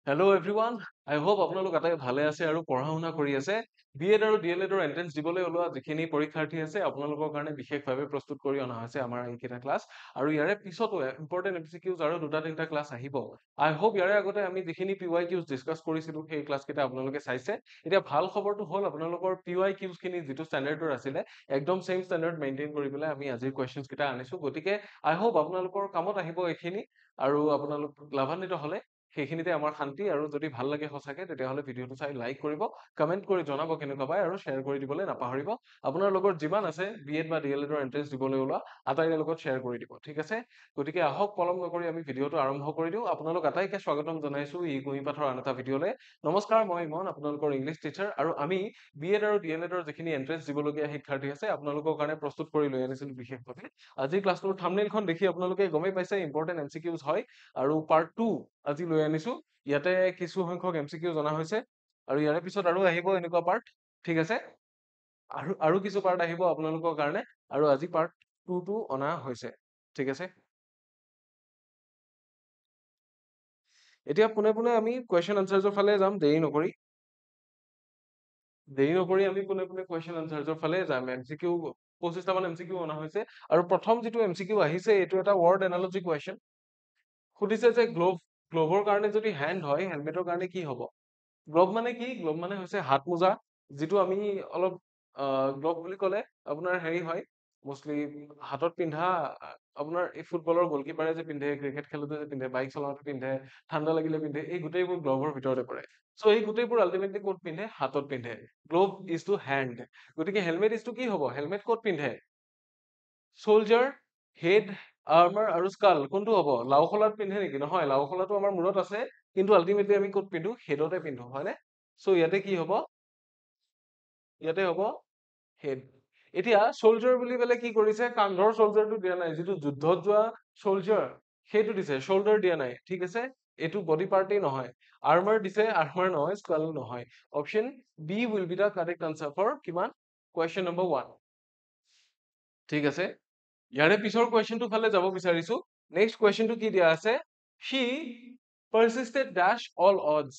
Hello' everyone আই hope আপোনালোক আটাই ভালে আছে আৰু পঢ়া শুনা কৰি আছে বিএড আৰু ডিএলএডৰ এন্ট্ৰেন্স দিবলৈ ওলোৱা যিখিনি পৰীক্ষাৰ্থী আছে আপোনালোকৰ কাৰণে বিশেষভাৱে প্ৰস্তুত কৰি অনা হৈছে আমাৰ এইকেইটা ক্লাছ আৰু ইয়াৰে পিছতো ইম্পৰ্টেণ্ট এমচিকিউজ আৰু দুটা তিনিটা ক্লাছ আহিব আই হোপ ইয়াৰে আগতে আমি যিখিনি পিৱাই কিউজ ডিছকাছ কৰিছিলো সেই ক্লাছ কেইটা আপোনালোকে চাইছে এতিয়া ভাল খবৰটো হ'ল আপোনালোকৰ পিৱাই কিউজ খিনি যিটো ষ্টেণ্ডাৰ্ডৰ আছিলে একদম ছেম ষ্টেণ্ডাৰ্ড মেইনটেইন কৰি পেলাই আমি আজিৰ কুৱেশ্যনছ কেইটা আনিছো গতিকে আই হোপ আপোনালোকৰ কামত আহিব এইখিনি আৰু আপোনালোক লাভান্বিত হলে সেইখিনিতে আমাৰ শান্তি আৰু যদি ভাল লাগে সঁচাকে তেতিয়াহ'লে ভিডিঅ'টো চাই লাইক কৰিব কমেণ্ট কৰি জনাব কেনেকুৱা পায় আৰু শ্বেয়াৰ কৰি দিবলৈ নাপাহৰিব আপোনাৰ লগত যিমান আছে বিএড বা ডিএলএডৰ এন্ট্ৰেন্স দিবলৈ ওলোৱা আটাইৰে লগত শ্বেয়াৰ কৰি দিব ঠিক আছে গতিকে আহক পলম নকৰি আমি ভিডিঅ'টো আৰম্ভ কৰি দিওঁ আপোনালোক আটাইকে স্বাগতম জনাইছো এই কুঁহিপাঠৰ আন এটা ভিডিঅ'লৈ নমস্কাৰ মই ইমন আপোনালোকৰ ইংলিছ টিচাৰ আৰু আমি বিএড আৰু ডিএলএডৰ যিখিনি এন্ট্ৰেন্স দিবলগীয়া শিক্ষাৰ্থী আছে আপোনালোকৰ কাৰণে প্ৰস্তুত কৰি লৈ আনিছিলো বিশেষভাৱে আজিৰ ক্লাছটোৰ থাম্বনেইলখন দেখি আপোনালোকে গমেই পাইছে ইম্পৰ্টেণ্ট এমচিকিউজ হয় আৰু পাৰ্ট 2 আজি লৈ আনিছো ইয়াতে কিছু সংখ্যক এমচিকিউ জনা হৈছে আৰু ইয়াৰে পিছত আৰু আহিব এনেকুৱা পাৰ্ট ঠিক আছে আৰু কিছু পাৰ্ট আহিব আপোনালোকৰ কাৰণে আৰু আজি পাৰ্ট 2 টো অনা হৈছে ঠিক আছে এতিয়া পোনে পোনে আমি কুৱেশ্যন আনচাৰ্ছৰ ফালে যাম দেৰি নকৰি আমি পোনে পোনে কুৱেশ্যন আনচাৰ্ছৰ ফালে যাম এমচিকিউ 25টা মান এমচিকিউ অনা হৈছে আৰু প্ৰথম যিটো এমচিকিউ আহিছে এইটো এটা ৱৰ্ড এনালজি কুৱেশ্যন সুধিছে যে গ্লোভৰ কাৰণে যদি হেণ্ড হয় হেলমেটৰ কাৰণে কি হ'ব গ্লোভ মানে কি গ্লোভ মানে হৈছে হাত মোজা যিটো আমি অলপ গ্লোভ বুলি ক'লে আপোনাৰ হেৰি হয় মষ্টলি হাতত পিন্ধা আপোনাৰ এই ফুটবলৰ গলকিপাৰে যে পিন্ধে ক্ৰিকেট খেলোতে যে পিন্ধে বাইক চলাওঁতে পিন্ধে ঠাণ্ডা লাগিলে পিন্ধে এই গোটেইবোৰ গ্লোভৰ ভিতৰতে পৰে চ' এই গোটেইবোৰ আল্টিমেটলি ক'ত পিন্ধে হাতত পিন্ধে গ্লোভ ইজ টু হেণ্ড গতিকে হেলমেট ইজ টু কি হ'ব হেলমেট ক'ত পিন্ধে চলজাৰ হেড আৰ্মাৰ আৰু স্কাল কোনটো হ'ব লাওখলাত পিন্ধে নেকি নহয় লাওখলাটো আমাৰ মূৰত আছে কিন্তু আল্টিমেটলি আমি ক'ত পিন্ধো হেডতে পিন্ধো হয়নে চ' ইয়াতে কি হ'ব ইয়াতে হ'ব হেড এতিয়া চলজাৰ বুলি পেলাই কি কৰিছে কান্ধৰ চলজাৰটো দিয়া নাই যিটো যুদ্ধত যোৱা চলজাৰ সেইটো দিছে শোল্ডাৰ দিয়া নাই ঠিক আছে এইটো বডি পাৰ্টেই নহয় আৰ্মাৰ দিছে আৰ্মাৰ নহয় স্কাল নহয় option B will be the correct answer for কিমান কুৱেশ্যন নম্বৰ 1 ঠিক আছে ইয়াৰে পিছৰ কুৱেশ্যনটো ফালে যাব বিচাৰিছো নেক্সট কুৱেশ্যনটো কি দিয়া আছে হি persisted dash all odds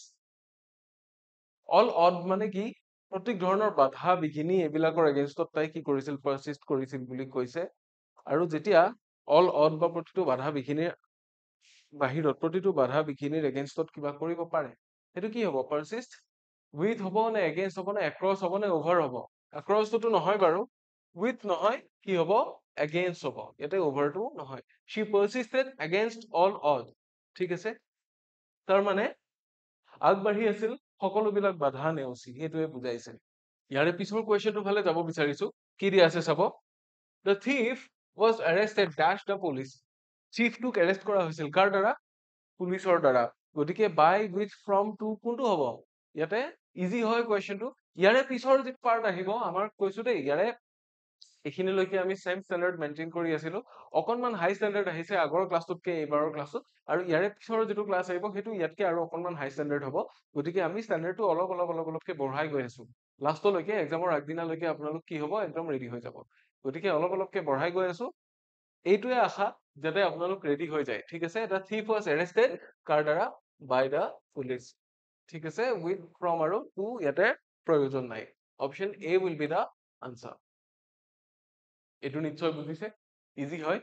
মানে কি প্ৰত্যেক ধৰণৰ বাধা বিঘিনি এইবিলাকৰ এগেইনষ্টত তাই কি কৰিছিল পাৰচিষ্ট কৰিছিল বুলি কৈছে আৰু যেতিয়া অল অড বা প্ৰতিটো বাধা বিঘিনিৰ বাহিৰত প্ৰতিটো বাধা বিঘিনিৰ এগেইনষ্টত কিবা কৰিব পাৰে সেইটো কি হ'ব পাৰচিষ্ট উইথ হ'ব নে এগেইনষ্ট হ'ব নে এক্ৰছ হ'ব নে অভাৰ হ'ব এক্ৰছটোতো নহয় বাৰু উইথ নহয় কি হ'ব এগেইনষ্ট হ'ব ইয়াতে অভাৰটো নহয় she persisted against all odds ঠিক আছে তাৰ মানে আগবাঢ়ি আছিল সকলোবিলাক বাধা নেওচি সেইটোৱে বুজাইছে ইয়াৰে পিছৰ কুৱেশ্যনটো ফালে যাব বিচাৰিছো কি দিয়া আছে চাব the thief was arrested dash the police চিফটোক এৰেষ্ট কৰা হৈছিল কাৰ দ্বাৰা পুলিচৰ দ্বাৰা গতিকে বাই উইথ ফ্ৰম টু কোনটো হ'ব ইয়াতে ইজি হয় কুৱেশ্যনটো ইয়াৰে পিছৰ যি পাৰ্ট আহিব আমাৰ কৈছো দেই ইয়াৰে এইখিনিলৈকে আমি ছেম ষ্টেণ্ডাৰ্ড মেইনটেইন কৰি আছিলো অকণমান হাই ষ্টেণ্ডাৰ্ড আহিছে আগৰ ক্লাছটোতকে এইবাৰৰ ক্লাছত আৰু ইয়াৰে পিছৰ যিটো ক্লাছ আহিব সেইটো ইয়াতকে আৰু অকণমান হাই ষ্টেণ্ডাৰ্ড হ'ব গতিকে আমি ষ্টেণ্ডাৰ্ডটো অলপকে বঢ়াই গৈ আছো লাষ্টলৈকে এক্সামৰ আগদিনালৈকে আপোনালোক কি হ'ব একদম ৰেডি হৈ যাব গতিকে অলপকে বঢ়াই গৈ আছো এইটোৱে আশা যাতে আপোনালোক ৰেডি হৈ যায় ঠিক আছে দ্য থিফ ৱাজ এৰেষ্টেড কাৰ দ্বাৰা বাই দ্য পুলিচ ঠিক আছে উইথ ফ্ৰম আৰু টু ইয়াতে প্ৰয়োজন নাই option A will be the answer এইটো নিশ্চয় বুজিছে ইজি হয়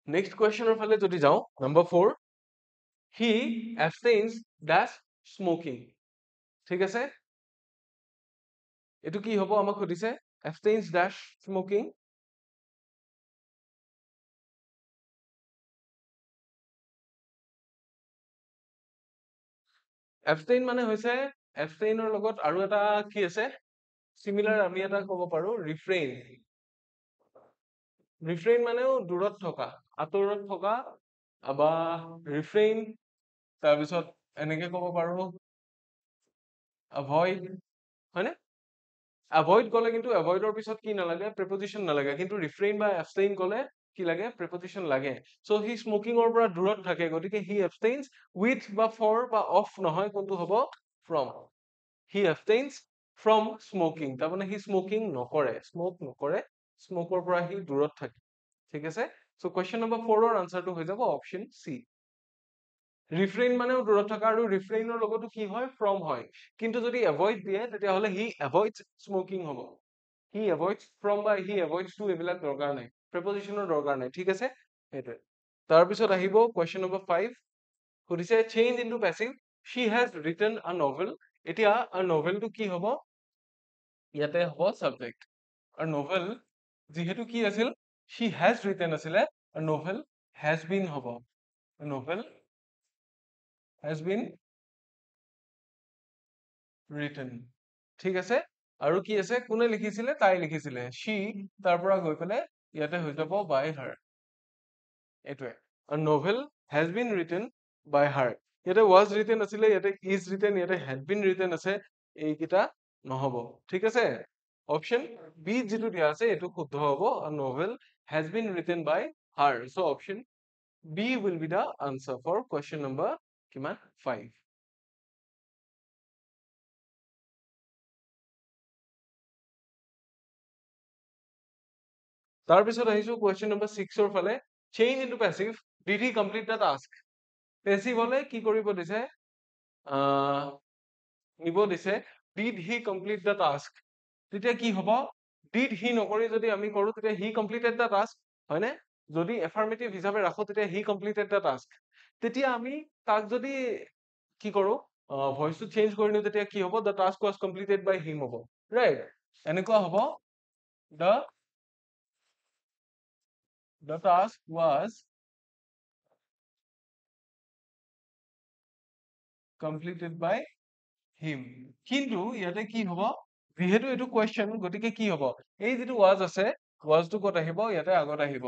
নেক্সট কুৱেশ্যনৰ ফালে যদি যাওঁ নম্বৰ 4 হি abstains dash smoking ঠিক আছে এইটো কি হ'ব আমাক সুধিছে abstains dash smoking abstain মানে হৈছে abstainৰ লগত আৰু এটা কি আছে সিমিলাৰ আমি এটা ক'ব পাৰো ৰিফ্ৰেইন মানেও দূৰত থকা আঁতৰত থকা বা ৰিফ্ৰেইন তাৰপিছত এনেকে ক'ব পাৰো এভয়েড হয়নে এভয়েড ক'লে কিন্তু এভয়েডৰ পিছত কি নালাগে প্ৰিপজিশ্যন নালাগে কিন্তু ৰিফ্ৰেইন বা এবষ্টেইন ক'লে কি লাগে প্ৰিপজিশ্যন লাগে সো হি স্মোকিঙৰ পৰা দূৰত থাকে গতিকে হি এবষ্টেইনছ উইথ বা ফৰ বা অফ নহয় কোনটো হ'ব ফ্ৰম হি এবষ্টেইনছ ফ্ৰম স্মোকিং তাৰমানে হি স্মোকিং নকৰে স্মোক নকৰে স্মোকৰ পৰা হি দূৰত থাকে ঠিক আছে সো কুৱেশ্যন নম্বৰ 4 ৰ আনসাৰটো হৈ যাব অপশ্যন সি ৰিফ্ৰেইন মানেও দূৰত থকা আৰু ৰিফ্ৰেইনৰ লগতো কি হয় ফ্ৰম হয় কিন্তু যদি এভইড দিয়ে তেতিয়াহ'লে হি এভইডছ স্মকিং হ'ব হি এভইডছ ফ্ৰম বা হি এভইডছ টু এইবিলাক দৰকাৰ নাই প্ৰেপজিচনৰ দৰকাৰ নাই ঠিক আছে সেইটোৱে তাৰপিছত আহিব কুৱেশ্যন নম্বৰ 5 সুধিছে change into passive she has written a novel এতিয়া a novelটো কি হ'ব ইয়াতে হ'ব subject a novel যিহেতু কি আছিল she has written আছিলে a novel has been হ'ব a novel has been written ঠিক আছে আৰু কি আছে কোনে লিখিছিলে তাই লিখিছিলে she তাৰ পৰা গৈ পেলাই ইয়াতে হৈ যাব by her এইটোৱে a novel has been written by her ইয়াতে was written আছিলে ইয়াতে is written ইয়াতে had been written আছে এইকেইটা নহব ঠিক আছে অপশন বি যেটো দিয়া আছে এটো শুদ্ধ হ'ব a novel has been written by her so option B will be the answer for question number কিমান 5 তাৰপিছত আহিছো question number 6 ৰ ফালে change into passive did he complete the task passive হলে কি কৰিব দিছে নিব দিছে did he complete the task তেতিয়া কি হ'ব did he নকৰি যদি আমি কৰো তেতিয়া he completed the task হয়নে যদি affirmative হিচাপে ৰাখো তেতিয়া he completed the task তেতিয়া আমি তাক যদি কি কৰো ভয়েসটো চেঞ্জ কৰি নিও তেতিয়া কি হ'ব the task was completed by him হ'ব right এনেকুৱা হ'ব the task was completed by him কিন্তু ইয়াতে কি হ'ব যেহেতু এটো কোৱেশ্চন গতিকে কি হ'ব এই যেটো was আছে was টো কত আহিব ইয়াতে আগত আহিব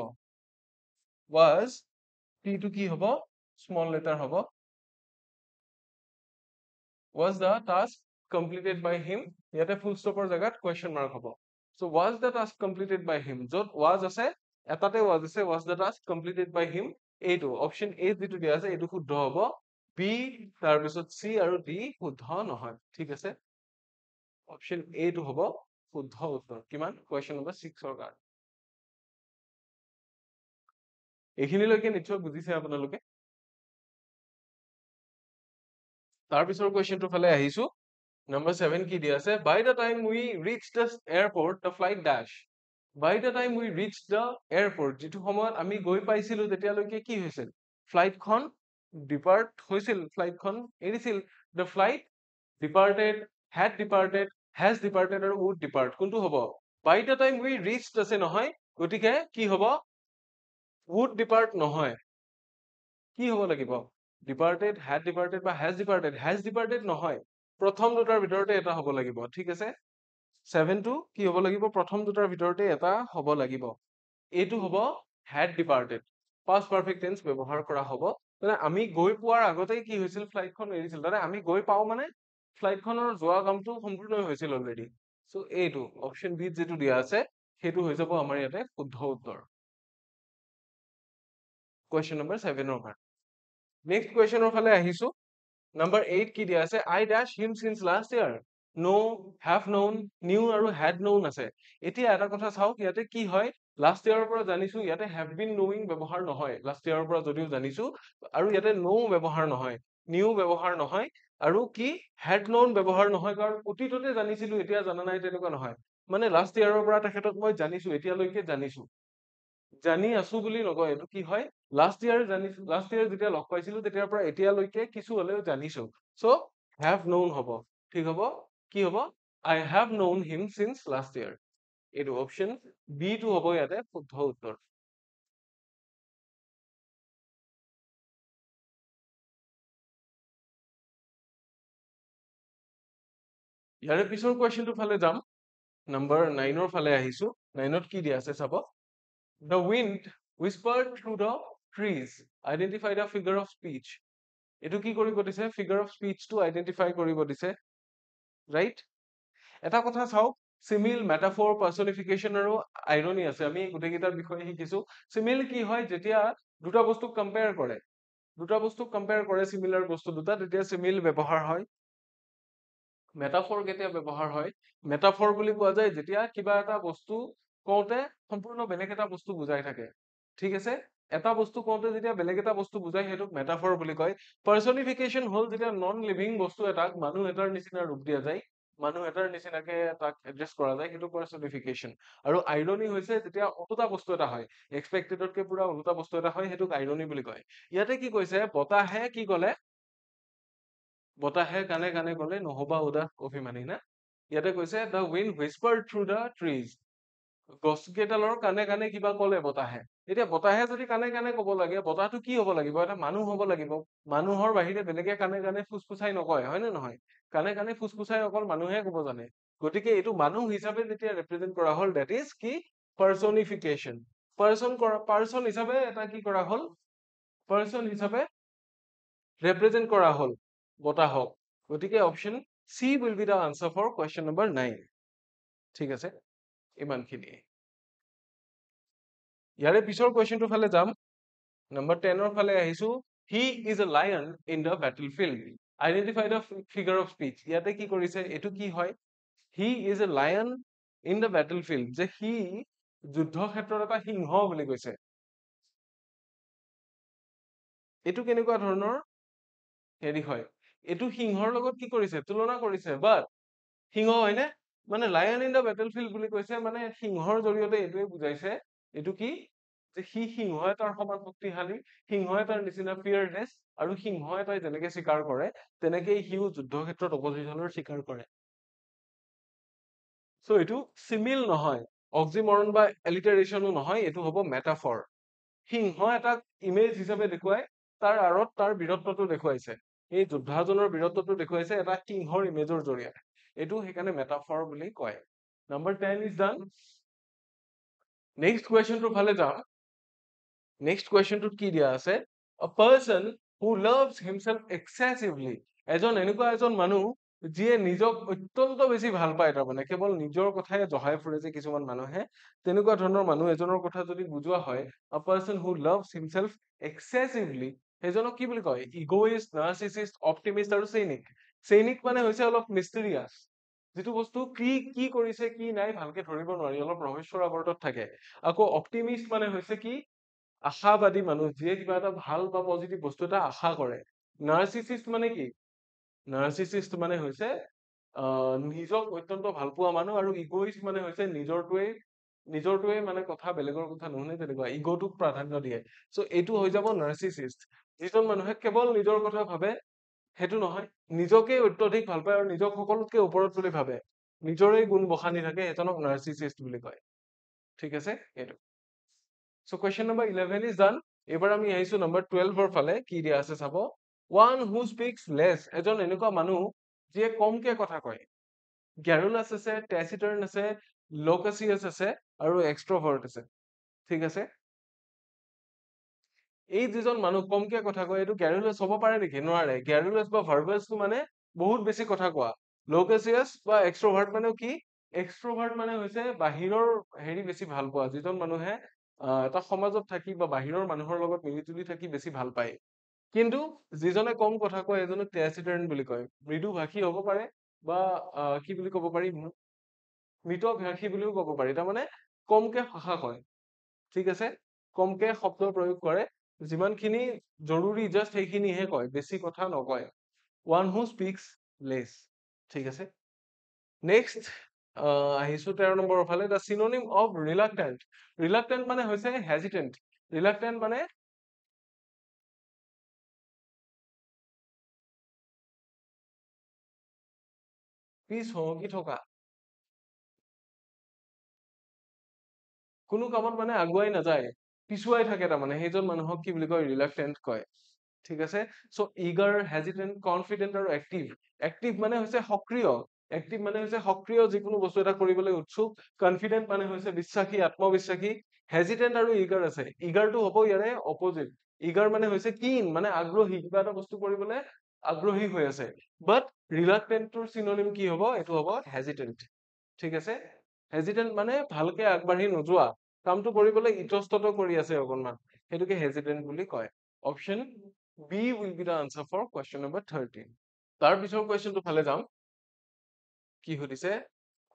was t টো কি হ'ব স্মল লেটাৰ হ'ব was the task completed by him ইয়াতে ফুল ষ্টপৰ জায়গাত question mark হ'ব so was the task completed by him যত was আছে এটাতে was আছে was the task completed by him এইটো অপশন A যেটো দিয়া আছে এইটো শুদ্ধ হ'ব B তাৰপিছত C আৰু D শুদ্ধ নহয় ঠিক আছে অপশন A টো হ'ব শুদ্ধ উত্তৰ কিমান question number 6 ৰ কাৰণে এইখিনিলৈকে নিশ্চয় বুজিছে আপোনালোকে তাৰপিছৰ কুৱেশ্যনটোৰ ফালে আহিছো number 7 কি দিয়া আছে by the time we reached the airport the flight dash by the time we reached the airport যেটো সময়ত আমি গৈ পাইছিলো তেতিয়ালৈকে কি হৈছিল ফ্লাইটখন ডিপাৰ্ট হৈছিল ফ্লাইটখন এৰিছিল the flight departed had departed has departed আৰু would depart কোনটো হ'ব by the time we reached আছে নহয় গতিকে কি হ'ব would depart নহয় কি হ'ব লাগিব departed had departed বা has departed নহয় প্ৰথম দুটাৰ ভিতৰতে এটা হ'ব লাগিব ঠিক আছে 7 টো কি হ'ব লাগিব প্ৰথম দুটাৰ ভিতৰতে এটা হ'ব লাগিব এইটো হ'ব had departed past perfect tense ব্যৱহাৰ কৰা হ'ব মানে আমি গৈ পোৱাৰ আগতেই কি হৈছিল ফ্লাইটখন এৰিছিল মানে আমি গৈ পাও মানে ফ্লাইটখনৰ যোৱা কামটো সম্পূৰ্ণ হৈছিল অলৰেডি সো এইটো অপশন বি যেটো দিয়া আছে সেইটো হৈ যাব আমাৰ ইয়াতে শুদ্ধ উত্তৰ question number 7 ৰ কাৰণে next question ৰ ফালে আহিছো number 8 কি দিয়া আছে I dash him since last year know have known knew আৰু had known আছে এতিয়া এটা কথা চাওক ইয়াতে কি হয় last year ৰ পৰা জানিছো ইয়াতে have been knowing ব্যৱহাৰ নহয় last year ৰ পৰা যদিও জানিছো আৰু ইয়াতে know ব্যৱহাৰ নহয় knew ব্যৱহাৰ নহয় আৰু কি had known ব্যৱহাৰ নহয় কাৰণ অতীততে জানিছিলো এতিয়া জানা নাই তেনেকুৱা নহয় মানে last year ৰ পৰা তেখেতক মই জানিছো এতিয়ালৈকে জানিছো জানি আছো বুলি নকয় এটো কি হয় লাষ্ট ইয়াৰ যেতিয়া লগ পাইছিলো তেতিয়াৰ পৰা এতিয়ালৈকে কিছু হলেও জানিছো সো have known হ'ব ঠিক হ'ব কি হ'ব I have known him since last year এইটো অপশন বি টো হ'ব ইয়াতে শুদ্ধ উত্তৰ ইয়াৰে পিছৰ কুৱেশ্যনটোৰ ফালে যাম নম্বৰ 9 ৰ ফালে আহিছো 9 ত কি দিয়া আছে চাব The wind whispered through the trees identify the figure of speech এটো কি কৰিব দিছে figure of speech টো identify কৰিব দিছে right এটা কথা চাওক simile metaphor personification আৰু irony আছে আমি গুটেকিটাৰ বিষয়ে শিকিছো simile কি হয় যেতিয়া দুটা বস্তু কম্পেয়াৰ কৰে similar বস্তু দুটা তেতিয়া simile ব্যৱহাৰ হয় metaphor কেতিয়া ব্যৱহাৰ হয় metaphor বুলি কোৱা যায় যেতিয়া কিবা এটা বস্তু কওঁতে সম্পূৰ্ণ বেলেগ এটা বস্তু বুজাই থাকে ঠিক আছে এটা বস্তু কওঁতে যেতিয়া বেলেগ এটা বস্তু বুজায় সেইটোক মেটাফৰ বুলি কয় পাৰ্চনিফিকেশ্যন হ'ল যেতিয়া নন লিভিং বস্তু এটাক মানুহ এটাৰ নিচিনা ৰূপ দিয়া যায় মানুহ এটাৰ নিচিনাকে তাক এড্ৰেছ কৰা যায় সেইটো পাৰ্চনিফিকেশ্যন আৰু আইৰনি হৈছে যেতিয়া ওলোটা বস্তু এটা হয় এক্সপেক্টেডতকে পুৰা ওলোটা বস্তু এটা হয় সেইটোক আইৰনি বুলি কয় ইয়াতে কি কৈছে বতাহে কি ক'লে বতাহে কানে কানে ক'লে নহবা উদাস অভিমানী না ইয়াতে কৈছে the wind whispered through the trees গছ কেইডালৰ কানে কানে কিবা ক'লে বতাহে এতিয়া বতাহে যদি কানে কানে ক'ব লাগে বতাহটো কি হ'ব লাগিব এটা মানুহ হ'ব লাগিব মানুহৰ বাহিৰে বেলেগে কানে কানে ফুচফুচাই নকয় হয় নে নহয় কানে কানে ফুচফুচাই অকল মানুহে ক'ব জানে গতিকে এইটো মানুহ হিচাপে যেতিয়া ৰিপ্ৰেজেন্ট কৰা হ'ল ডেট ইজ কি পাৰ্চনিফিকেশ্যন পাৰ্চন হিচাপে এটা কি কৰা হ'ল পাৰ্চন হিচাপে ৰিপ্ৰেজেন্ট কৰা হ'ল বতাহক গতিকে option C will be the answer for question number 9 ঠিক আছে ইমানখিনিয়ে ইয়াৰে পিছৰ কুৱেশ্যনটোৰ ফালে যাম নম্বৰ 10 ফালে আহিছো he is a lion in the battle field identify the figure of speech ইয়াতে কি কৰিছে এইটো কি হয় he is a lion in the battle field যে সি যুদ্ধ ক্ষেত্ৰত এটা সিংহ বুলি কৈছে এইটো কেনেকুৱা ধৰণৰ হেৰি হয় এইটো সিংহৰ লগত কি কৰিছে তুলনা কৰিছে বাট সিংহ হয়নে মানে lion in the battle field বুলি কৈছে মানে সিংহৰ জৰিয়তে এইটোৱে বুজাইছে এইটো কি যে সি সিংহ এটাৰ সমান শক্তিশালী সিংহ এটাৰ নিচিনা ফিয়াৰনেছ আৰু সিংহ এটাই যেনেকে স্বীকাৰ কৰে তেনেকেই সিও যুদ্ধ ক্ষেত্ৰত অপজিশ্যনৰ স্বীকাৰ কৰে চ' এইটো চিমিল নহয় অক্সিমৰন বা এলিটাৰেশ্যনো নহয় এইটো হ'ব মেটাফৰ সিংহ এটাক ইমেজ হিচাপে দেখুৱাই তাৰ আঁৰত তাৰ বীৰত্বটো দেখুৱাইছে এই যোদ্ধাজনৰ বীৰত্বটো দেখুৱাইছে এটা সিংহৰ ইমেজৰ জৰিয়তে এইটো সেইকাৰণে মেটাফৰ বুলি কয় নম্বৰ 10 ইজ ডান নেক্সট কুৱেশ্যনটোৰ ফালে যাম নেক্সট কুৱেশ্যনটোত কি দিয়া আছে a person who loves himself excessively এজন এনেকুৱা এজন মানুহ যিয়ে নিজক অত্যন্ত বেছি ভাল পায় তাৰমানে কেৱল নিজৰ কথাই জহাই ফুৰে যে কিছুমান মানুহে তেনেকুৱা ধৰণৰ মানুহ এজনৰ কথা যদি বুজোৱা হয় a person who loves himself excessively সেইজনক কি বুলি কয় ইগোইষ্ট নাৰ্চিছিষ্ট অপটিমিষ্ট আৰু চেইনিক চেইনিক মানে হৈছে অলপ মিষ্টেৰিয়াছ যিটো বস্তু কি কৰিছে কি নাই ভালকে ধৰিব নোৱাৰি অলপ ৰহস্যৰ আৱৰ্তত থাকে আকৌ অপটিমিষ্ট মানে হৈছে কি আশাবাদী মানুহ যিয়ে কিবা এটা ভাল বা পজিটিভ বস্তু এটা আশা কৰে নাৰ্চিছিষ্ট মানে কি নাৰ্চিছিষ্ট মানে হৈছে নিজক অত্যন্ত ভাল পোৱা মানুহ আৰু ইগোইষ্ট মানে হৈছে নিজৰটোৱে মানে কথা বেলেগৰ কথা নুশুনে তেনেকুৱা ইগোটোক প্ৰাধান্য দিয়ে চ' এইটো হৈ যাব নাৰ্চিছিষ্ট যিজন মানুহে কেৱল নিজৰ কথা ভাবে সেইটো নহয় নিজকে অত্যধিক ভাল পায় আৰু নিজক সকলোতকে ওপৰত বুলি ভাবে নিজৰে গুণ বখানি থাকে এজনক নাৰ্চিছিষ্ট বুলি কয় ঠিক আছে এইটো চ' কুৱেশ্যন নম্বৰ 11 ইজ ডান এইবাৰ আমি আহিছো নম্বৰ 12 ফালে কি দিয়া আছে চাব ওৱান হু স্পীক্স লেছ এজন এনেকুৱা মানুহ যিয়ে কমকে কথা কয় গ্যাৰুলাছ আছে টেচিটাৰ্ন আছে লোকাচিয়াছ আছে আৰু এক্সট্ৰভাৰ্ট আছে ঠিক আছে এই যিজন মানুহ কমকে কথা কয় এইটো গ্যাৰুলাছ হ'ব পাৰে নেকি নোৱাৰে গ্যাৰুলাছ বা ভাৰ্বাছটো মানে বহুত বেছি কথা কোৱা লোকাচিয়াছ বা এক্সট্ৰভাৰ্ট মানে কি এক্সট্ৰভাৰ্ট মানে হৈছে বাহিৰৰ হেৰি বেছি ভাল পোৱা যিজন মানুহে এটা সমাজত থাকি বা বাহিৰৰ মানুহৰ লগত মিলি জুলি থাকি বেছি ভাল পায় কিন্তু যিজনে কম কথা কয় এজনক টেচিটাৰ্ন বুলি কয় মৃদুভাষী হ'ব পাৰে বা কি বুলি ক'ব পাৰি মৃতভাষী বুলিও ক'ব পাৰি তাৰমানে কমকে ভাষা কয় ঠিক আছে কমকে শব্দ প্ৰয়োগ কৰে যিমানখিনি জৰুৰী জাষ্ট সেইখিনিহে কয় বেছি কথা নকয় ওৱান হু স্পীক্স লেছ ঠিক আছে নেক্সট আহিছো 13 নম্বৰৰ ফালে দ্য চিনোনিম অফ ৰিলাক্টেণ্ট মানে হৈছে হেজিটেণ্ট ৰিলাক্টেণ্ট মানে পিছ হঙকি থকা কোনো কামত মানে আগুৱাই নাযায় পিছুৱাই থাকে তাৰমানে সেইজন মানুহক কি বুলি কয় ৰিলাক্টেণ্ট কয় ঠিক আছে চ' ইগাৰ হেজিটেণ্ট কনফিডেণ্ট আৰু এক্টিভ মানে হৈছে সক্ৰিয় যিকোনো বস্তু এটা কৰিবলৈ উৎসুক কনফিডেণ্ট মানে হৈছে বিশ্বাসী আত্মবিশ্বাসী হেজিটেণ্ট আৰু ইগাৰ আছে ইগাৰটো হ'ব ইয়াৰে অপজিট ইগাৰ মানে হৈছে কিন মানে আগ্ৰহী কিবা এটা বস্তু কৰিবলৈ আগ্ৰহী হৈ আছে বাট ৰিলাক্টেণ্টটোৰ চিনোনিম কি হ'ব এইটো হ'ব হেজিটেণ্ট ঠিক আছে হেজিটেণ্ট মানে ভালকে আগবাঢ়ি নোযোৱা কামটো কৰিবলৈ ইতস্তত কৰি আছে অকনমান সেইটোকে হেজিটেণ্ট বুলি কয় option B will be the answer for question number 13 তাৰ পিছৰ কুৱেশ্যনটো ফালে যাম কি সুধিছে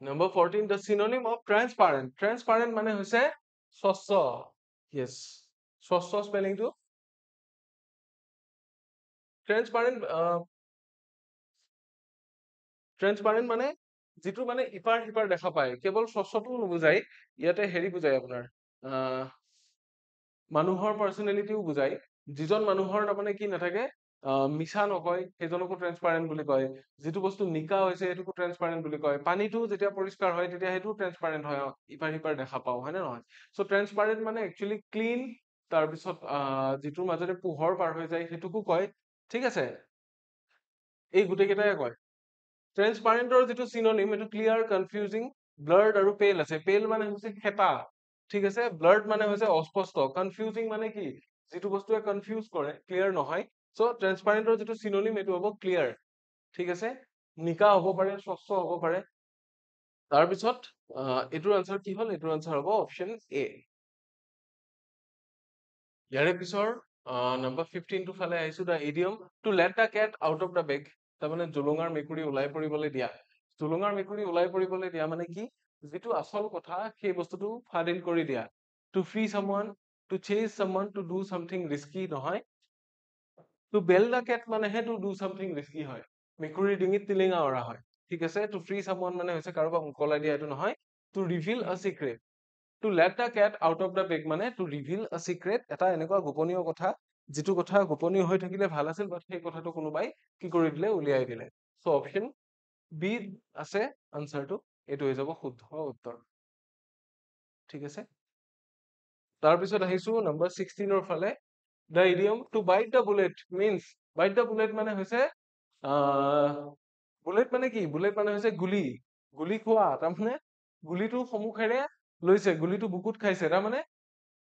number 14 the synonym of transparent মানে হৈছে স্বচ্ছ য়েছ স্বচ্ছ স্পেলিংটো ট্ৰেন্সপাৰেণ্ট ট্ৰেন্সপাৰেণ্ট মানে যিটো মানে ইপাৰ সিপাৰ দেখা পায় কেৱল স্বচ্ছটো নুবুজাই ইয়াতে হেৰি বুজাই আপোনাৰ আহ মানুহৰ পাৰ্চনেলিটিও বুজাই যিজন মানুহৰ তাৰমানে কি নাথাকে মিছা নকয় সেইজনকো ট্ৰেন্সপাৰেণ্ট বুলি কয় যিটো বস্তু নিকা হৈছে সেইটোকো ট্ৰেন্সপাৰেণ্ট বুলি কয় পানীটো যেতিয়া পৰিষ্কাৰ হয় তেতিয়া সেইটো ট্ৰেন্সপাৰেণ্ট হয় ইপাৰ সিপাৰ দেখা পাওঁ হয় নে নহয় চ' ট্ৰেন্সপাৰেণ্ট মানে একচুৱেলি ক্লিন তাৰপিছত যিটোৰ মাজেৰে পোহৰ পাৰ হৈ যায় সেইটোকো কয় ঠিক আছে এই গোটেইকেইটাই কয় ট্ৰেন্সপাৰেণ্টৰ যিটো চিনোনিম এইটো ক্লিয়াৰ কনফিউজিং ব্লাৰ্ড আৰু পেল আছে পেল মানে হৈছে খেতা ঠিক আছে ব্লাৰ্ড মানে হৈছে অস্পষ্ট কনফিউজিং মানে কি যিটো বস্তুৱে কনফিউজ কৰে ক্লিয়াৰ নহয় চ' ট্ৰেন্সপাৰেণ্টৰ যিটো চিনোনিম এইটো হ'ব ক্লিয়াৰ ঠিক আছে নিকা হ'ব পাৰে স্বচ্ছ হ'ব পাৰে তাৰপিছত এইটোৰ আনচাৰ কি হ'ল এইটোৰ আনচাৰ হ'ব অপশ্যন এ ইয়াৰে পিছৰ নম্বৰ 15 টো ফালে আহিছো the idiom to let the cat out of the bag তাৰমানে জুলুঙাৰ মেকুৰী ওলাই পৰিবলৈ দিয়া জুলুঙাৰ মেকুৰী ওলাই পৰিবলৈ দিয়া মানে কি যিটো আচল কথা সেই বস্তুটো ফাদিল কৰি দিয়া to free someone to chase someone to do something risky নহয় টু বেল দা কেট মানেহে টু ডু সামথিং ৰিস্কি হয় মেকুৰীৰ ডিঙিত টিলিঙা অৰা হয় ঠিক আছে টু ফ্ৰী সামওয়ান মানে হৈছে কাৰোবাক মুকলাই দিয়া এইটো নহয় to reveal a secret to let the cat out of the bag মানে টু ৰিভিল আ সিক্ৰেট এটা এনেকুৱা গোপনীয় কথা যিটো কথা গোপনীয় হৈ থাকিলে ভাল আছিল বাট সেই কথাটো কোনোবাই কি কৰি দিলে উলিয়াই দিলে চ' অপশ্যন বি আছে আনচাৰটো এইটো হৈ যাব শুদ্ধ উত্তৰ ঠিক আছে তাৰপিছত আহিছো নম্বৰ 16 ফালে the idiom to bite the bullet means bite the bullet মানে হৈছে বুলেট মানে কি বুলেট মানে হৈছে গুলি গুলি খোৱা তাৰমানে গুলিটো সন্মুখেৰে লৈছে গুলিটো বুকুত খাইছে তাৰমানে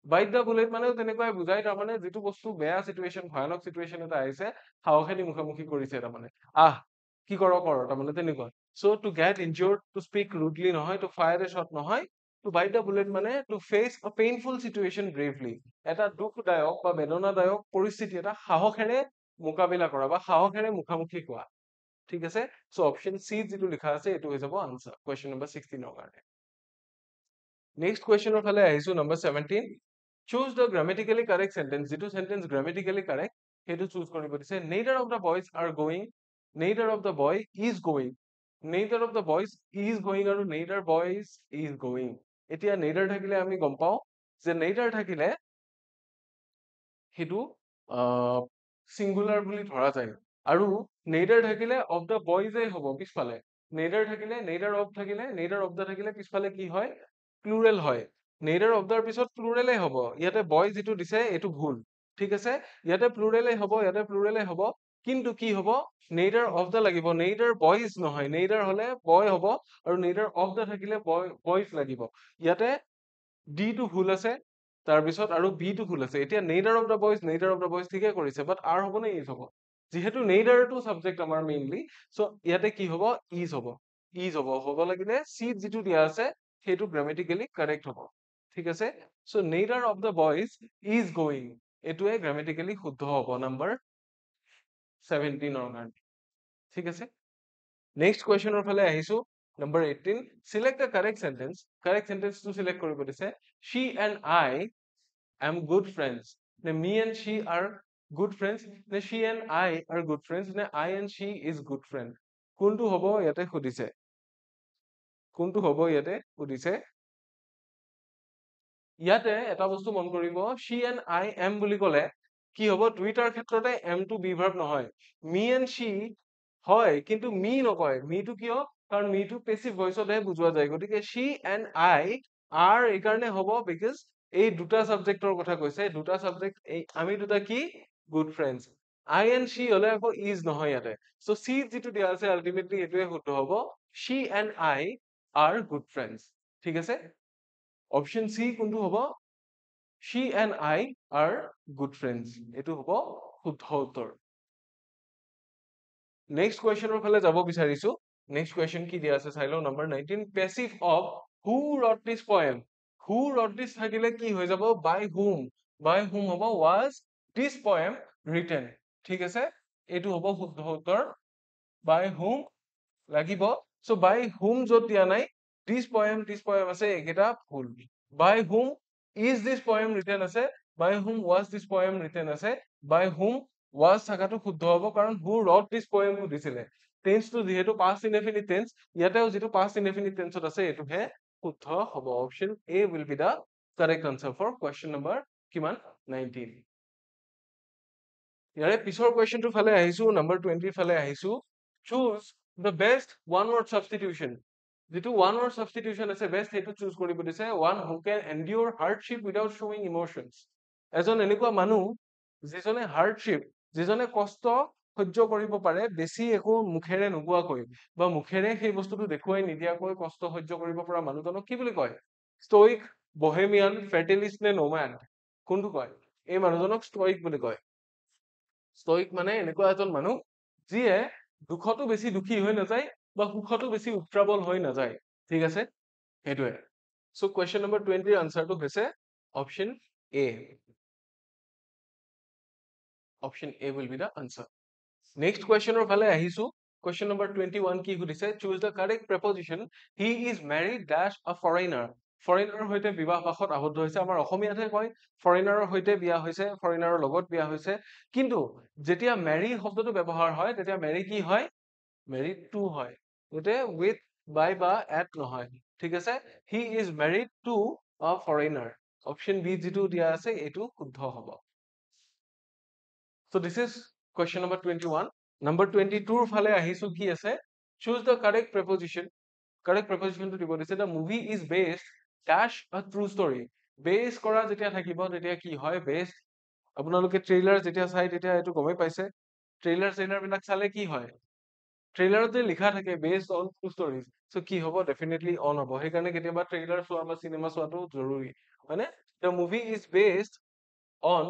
বাইট দ্য বুলেট মানে তেনেকুৱাই বুজাই তাৰমানে যিটো বস্তু বেয়া চিটুৱেশ্যন ভয়ানক চিটুৱেশ্যন এটা আহিছে সাহসেদি মুখামুখি কৰিছে তাৰমানে কি কৰ তাৰমানে তেনেকুৱা so' to get injured to speak rudely নহয় টু ফায়াৰ এ শ্বট নহয় টু বাইট দ্য বুলেট মানে to face a painful situation bravely এটা দুখদায়ক বা বেদনাদায়ক পৰিস্থিতি এটা সাহসেৰে মোকাবিলা কৰা বা সাহসেৰে মুখামুখি হোৱা ঠিক আছে চ' অপশ্যন চি যিটো লিখা আছে এইটো হৈ যাব আনচাৰ কুৱেশ্যন নম্বৰ 16 কাৰণে নেক্সট কুৱেশ্যনৰ ফালে আহিছো number 17 choose the grammatically correct sentence যিটো চেন্টেন্স গ্ৰামেটিকেলি কাৰেক্ট সেইটো চুজ কৰিব দিছে neither of the boys are going neither of the boy is going neither of the boys is going আৰু neither boys is going এতিয়া নেইদাৰ থাকিলে আমি গম পাওঁ যে নেইদাৰ থাকিলে সেইটো সিংগুলাৰ বুলি ধৰা যায় আৰু নেইদাৰ থাকিলে অফ দ্য বয়জে হ'ব পিছফালে নেইদাৰ থাকিলে নেইদাৰ অফ থাকিলে নেইদাৰ অফ দ্য থাকিলে পিছফালে কি হয় প্লুৰেল হয় নেইদাৰ অফ দ্যাৰ পিছত প্লুৰেলে হ'ব ইয়াতে বয় যিটো দিছে এইটো ভুল ঠিক আছে ইয়াতে প্লুৰেলে হ'ব কিন্তু কি হ'ব নেইদাৰ অফ দ্য লাগিব নেইদাৰ বয়জ নহয় নেইদাৰ হলে বয় হ'ব আৰু নেইদাৰ অফ দ্য থাকিলে বয়জ লাগিব ইয়াতে ডি টো ভুল আছে তাৰপিছত আৰু বি টো ভুল আছে এতিয়া নেইদাৰ অফ দ্য বয়জ ঠিকে কৰিছে বাট আৰ হ'ব নে ইজ হ'ব যিহেতু নেইদাৰটো চাবজেক্ট আমাৰ মেইনলি চ' ইয়াতে কি হ'ব ইজ হ'ব লাগিলে চি যিটো দিয়া আছে সেইটো গ্ৰামেটিকেলি কাৰেক্ট হ'ব ঠিক আছে so' neither of the boys is going এইটোৱে গ্ৰামেটিকেলি শুদ্ধ হ'ব নম্বৰ 17 কাৰণে ঠিক আছে নেক্সট কুৱেশ্যনৰ ফালে আহিছো নম্বৰ 18 সিলেক্ট দ্য কাৰেক্ট চেন্টেন্সটো সিলেক্ট কৰিব দিছে she and I am good friends নে me and she are good friends নে she and I are good friends নে I and she is good friend কোনটো হ'ব ইয়াতে সুধিছে ইয়াতে এটা বস্তু মন কৰিব she and I am বুলি ক'লে কি হ'ব দুইটাৰ ক্ষেত্ৰতে am টো be verb নহয় me and she হয় কিন্তু me নকয় me টো কিয় কাৰণ me টো passive voice তহে বুজোৱা যায় গতিকে she and I are এইকাৰণে হ'ব because এই দুটা সাবজেক্টৰ কথা কৈছে দুটা সাবজেক্ট আমি দুটা কি good friends I and she হলে আকৌ is নহয় ইয়াতে so C যিটো দিয়া আছে ultimately এইটোৱে শুদ্ধ হ'ব she and I are good friends ঠিক আছে অপশ্যন চি কোনটো হ'ব she and I are good friends এইটো হ'ব শুদ্ধ উত্তৰ নেক্সট কুৱেশ্যনৰ ফালে যাব বিচাৰিছো নেক্সট কুৱেশ্যন কি দিয়া আছে চাই লওঁ number 19 passive of who wrote this poem who wrote this থাকিলে কি হৈ যাব by whom হ'ব was this poem written ঠিক আছে এইটো হ'ব শুদ্ধ উত্তৰ by whom লাগিব so by whom যত দিয়া নাই this poem আছে এইকেইটা ভুল by whom is this poem written আছে by whom was this poem written আছে by whom was থাকাটো শুদ্ধ হ'ব কাৰণ who wrote this poem সুধিছিলে টেন্সটো যিহেতু past indefinite tense ইয়াতেও যিটো past indefinite tense আছে এইটোহে শুদ্ধ হ'ব option A will be the correct answer for question number কিমান 19 ইয়াৰে পিছৰ কুৱেশ্যনটো ফালে আহিছো নম্বৰ 20 ফালে আহিছো choose the best one word substitution যিটো one word substitution আছে best সেইটো choose কৰিব দিছে one who can endure hardship without showing emotions এজন এনেকুৱা মানুহ যিজনে hardship যিজনে কষ্ট সহ্য কৰিব পাৰে বেছি একো মুখেৰে নোকোৱাকৈ বা মুখেৰে সেই বস্তুটো দেখুৱাই নিদিয়াকৈ কষ্ট সহ্য কৰিব পৰা মানুহজনক কি বুলি কয় stoic bohemian fatalist নে nomad কোনটো কয় এই মানুহজনক stoic বুলি কয় stoic মানে এনেকুৱা এজন মানুহ যিয়ে দুখতো বেছি দুখী হৈ নাযায় বা সুখতো বেছি উত্ৰাৱল হৈ নাযায় ঠিক আছে সেইটোৱে সো কোৱেশ্চন নম্বৰ 20 আনসাৰটো হৈছে option A option A will be the answer next question or phale ahisu question number 21 ki hudise choose the correct preposition he is married dash a foreigner foreigner hoite bibah pakhot abodho hoise amar okhomiyathe koy foreigner hoite biya hoise foreigner logot biya hoise kintu jetia marry shobdo to byabahar hoy tetia marry ki hoy married to hoy ote with by ba at nohoy ঠিক আছে he is married to a foreigner option B jitu dia ase etu শুদ্ধ hobo so this is question number 21 number 22 phale ahisu ki ase choose the correct preposition to দিব দিছে the movie is based dash a true story base কৰা যেতিয়া থাকিব তেতিয়া কি হয় based আপোনালোকে ট্ৰেইলাৰ যেতিয়া চাই তেতিয়া এটো গমে পাইছে ট্ৰেইলাৰ বিলাক চালে কি হয় ট্ৰেইলাৰতে লিখা থাকে based on true stories so কি হ'ব definitely on হ'ব হেকাৰণে কেতিয়াবা ট্ৰেইলাৰ চোৱা বা সিনেমা চোৱাটো জৰুৰী মানে the movie is based on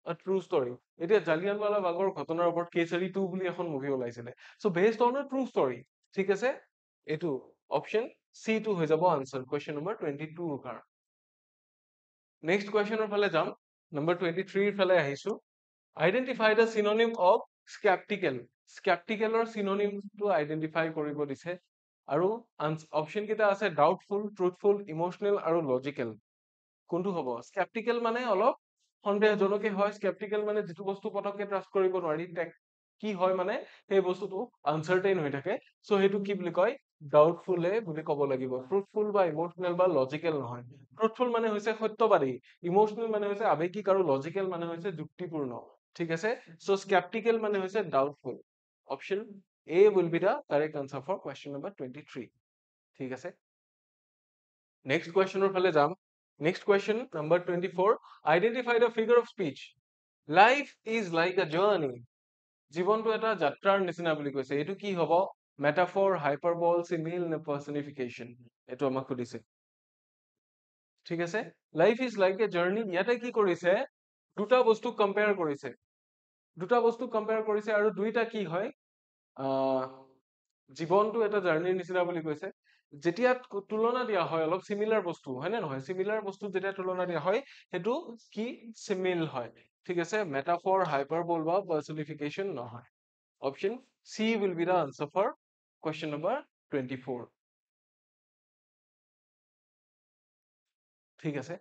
a true story এতিয়া জালিয়ানৱালা বাগৰ ঘটনাৰ ওপৰত কেছাৰী 2 বুলি এখন মুভি ওলাইছিলে so based on a true story ঠিক আছে এটো অপচন সি টু হৈ যাব আনসাৰ কোৱেশ্চন নম্বৰ 22 ৰ কাৰ নেক্সট কোৱেশ্চনৰ ফালে যাম নম্বৰ 23 ৰ ফালে আহিছো identify the synonym of skeptical skepticalৰ সিনোনিম টু আইডেন্টিফাই কৰিব দিছে আৰু অপচন কেইটা আছে ডাউটফুল ট্ৰুথফুল ইমোশনাল আৰু লজিক্যাল কোনটো হ'ব skeptical মানে অলপ সন্দেহজনকে হয় skeptical মানে যেটো বস্তু পটককে ট্ৰাষ্ট কৰিব নোৱাৰি কি হয় মানে সেই বস্তুটো আনসাৰ্টেইন হৈ থাকে সো হেতু কি বুলি কয় ডাউটফুল বুলি ক'ব লাগিব ট্ৰুথফুল বা ইমোশনাল বা লজিক্যাল নহয় ট্ৰুথফুল মানে হৈছে সত্যবাদী ইমোশনাল মানে হৈছে আবেগিক আৰু লজিক্যাল মানে হৈছে যুক্তিপূৰ্ণ ঠিক আছে সো skeptical মানে হৈছে doubtful option A will be the correct answer for question number 23 ঠিক আছে next question or phale jam next question number 24 identify the figure of speech life is like a journey জীৱনটো এটা যাত্ৰাৰ নিচিনা বুলি কৈছে এটো কি হ'ব metaphor hyperbole simile নে personification এটো আমাক খুদিছে ঠিক আছে life is like a journey ইয়াতে কি কৰিছে দুটা বস্তু কম্পেয়াৰ কৰিছে আৰু দুইটা কি হয় জীৱনটো এটা জাৰ্নিৰ নিচিনা বুলি কৈছে যেতিয়া তুলনা দিয়া হয় অলপ সিমিলাৰ বস্তু হয় না নহয় সিমিলাৰ বস্তু যেতিয়া তুলনা দিয়া হয় হেতু কি সিমিল হয় ঠিক আছে মেটাফৰ হাইপাৰবল বা পাৰ্সনিফিকেশন নহয় option C will be the answer for question number 24 ঠিক আছে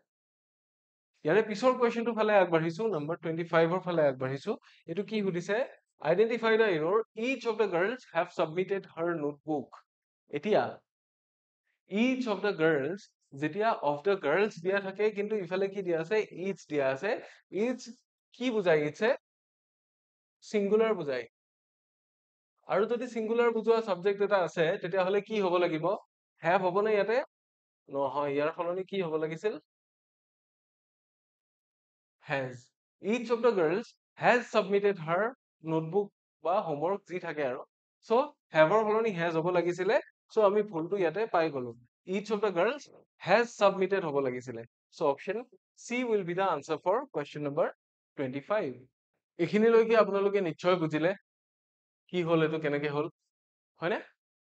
ইয়াৰে পিছৰ কোৱেশ্চনটো ফালে আগবাঢ়িছো নম্বৰ 25 ৰ ফালে আগবাঢ়িছো এটো কি সুধিছে identify the error each of the girls have submitted her notebook এতিয়া each of the girls যেতিয়া of the girls দিয়া থাকে কিন্তু ইফালে কি দিয়া আছে each দিয়া আছে each কি বুজাই ইছে সিঙ্গুলার বুজাই আৰু যদি সিঙ্গুলাৰ বুজোৱা সাবজেক্ট এটা আছে তেতিয়া হলে কি হ'ব লাগিব have হ'ব না ইয়াতে নহয় ইয়াৰ ফলনি কি হ'ব লাগিছিল has each of the girls has submitted her notebook বা homework যি থাকে আৰু so have ৰ ফলনি has হ'ব লাগিছিলে so আমি ভুলটো ইয়াতে পাই গলো each of the girls has submitted হ'ব লাগিছিলে so option C will be the answer for question number 25 এইখিনিলৈকে আপোনালোকে নিশ্চয় বুজিলে কি হল এটো কেনেকে হল হয়নে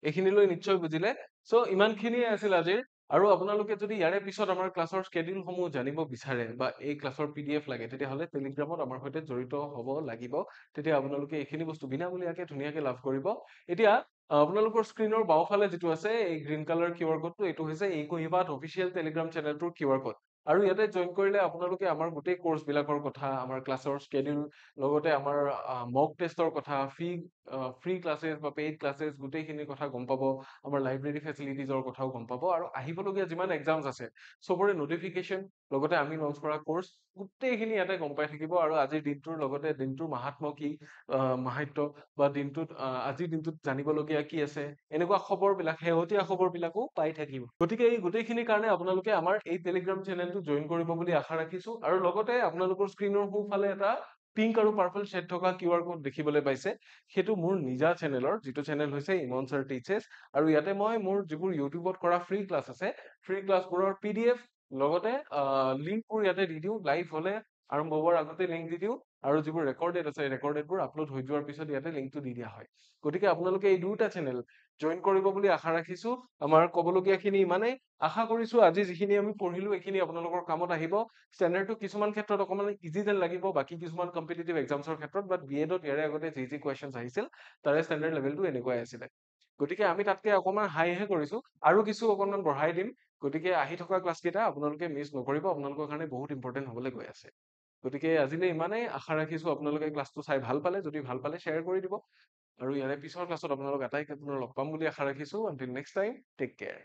এইখিনিলৈ নিশ্চয় বুজিলে সো ইমানখিনিয়ে আছিল আজিৰ আৰু আপোনালোকে যদি ইয়াৰে পিছত আমাৰ ক্লাছৰ স্কেডিউল সমূহ জানিব বিচাৰে বা এই ক্লাছৰ পিডিএফ লাগে তেতিয়া হলে টেলিগ্ৰামত আমাৰ সৈতে জড়িত হ'ব লাগিব তেতিয়া আপোনালোকে এইখিনি বস্তু বিনামূলীয়াকৈ ধুনীয়াকৈ লাভ কৰিব এতিয়া আপোনালোকৰ স্ক্ৰিনৰ বাওফালে যেটো আছে এই গ্ৰীণ কালাৰ কিউআৰ কোডটো এটো হৈছে ইকোহিবাত অফিচিয়েল টেলিগ্ৰাম চেনেলটোৰ কিউআৰ কোড আৰু ইয়াতে জইন কৰিলে আপোনালোকে আমাৰ গোটেই কোৰ্চ বিলাকৰ কথা, আমাৰ ক্লাছৰ স্কেডিউল, লগতে আমাৰ মক টেষ্টৰ কথা, ফ্ৰী ক্লাছেছ বা পেইড ক্লাছেছ গোটেইখিনিৰ কথা গম পাব। আমাৰ লাইব্ৰেৰী ফেচিলিটিজৰ কথাও গম পাব আৰু আহিবলগীয়া যিমান এক্সামছ আছে চবৰে নটিফিকেশ্যন, লগতে আমি লঞ্চ কৰা কোৰ্চ গোটেইখিনি ইয়াতে গম পাই থাকিব। আৰু আজিৰ দিনটোৰ লগতে দিনটোৰ মাহাত্ম্য কি, মাহাত্য বা দিনটোত আজিৰ দিনটোত জানিবলগীয়া কি আছে, এনেকুৱা খবৰবিলাক, শেহতীয়া খবৰবিলাকো পাই থাকিব। গতিকে এই গোটেইখিনিৰ কাৰণে আপোনালোকে আমাৰ এই টেলিগ্ৰাম চেনেলটো জইন কৰিব বুলি আশা ৰাখিছো। আৰু লগতে আপোনালোকৰ স্ক্ৰীনৰ সোঁফালে এটা পিংক আৰু পাৰ্পল শ্বেড থকা QR কোড দেখিবলৈ পাইছে, সেইটো মোৰ নিজা চেনেলৰ, যিটো চেনেল হৈছে ইমন ছাৰ টিচেছ। আৰু ইয়াতে মই মোৰ যিবোৰ ইউটিউবত কৰা ফ্ৰী ক্লাছ আছে, ফ্ৰী ক্লাছবোৰৰ PDF লগতে লিংকবোৰ ইয়াতে দি দিওঁ, লাইভ হলে আৰম্ভ হোৱাৰ আগতে লিংক দি দিওঁ, আৰু যিবোৰ ৰেকৰ্ডেড আছে ৰেকৰ্ডেডবোৰ আপলোড হৈ যোৱাৰ পিছত ইয়াতে লিংকটো দি দিয়া হয়। গতিকে আপোনালোকে এই দুটা চেনেল জইন কৰিব বুলি আশা ৰাখিছো। আমাৰ ক'বলগীয়াখিনি ইমানেই। আশা কৰিছো আজি যিখিনি আমি পঢ়িলো এইখিনি আপোনালোকৰ কামত আহিব। ষ্টেণ্ডাৰ্ডটো কিছুমান ক্ষেত্ৰত অকণমান ইজি যেন লাগিব বাকী কিছুমান কম্পিটিটিভ এক্সামছৰ ক্ষেত্ৰত, বাট BEdত ইয়াৰে আগতে যি কুৱেশ্যনছ আহিছিল তাৰে ষ্টেণ্ডাৰ্ড লেভেলটো এনেকুৱাই আছিলে। গতিকে আমি তাতকে অকণমান হাইহে কৰিছো, আৰু কিছু অকণমান বঢ়াই দিম। গতিকে আহি থকা ক্লাছকেইটা আপোনালোকে মিছ নকৰিব, আপোনালোকৰ কাৰণে বহুত ইম্পৰ্টেণ্ট হ'বলৈ গৈ আছে। গতিকে আজিলৈ ইমানেই। আশা ৰাখিছো আপোনালোকে ক্লাছটো চাই ভাল পালে, যদি ভাল পালে শ্বেয়াৰ কৰি দিব। আৰু ইয়াৰে পিছৰ ক্লাছত আপোনালোক আটাইকে পুনৰ লগ পাম বুলি আশা ৰাখিছো। Until next time, take care.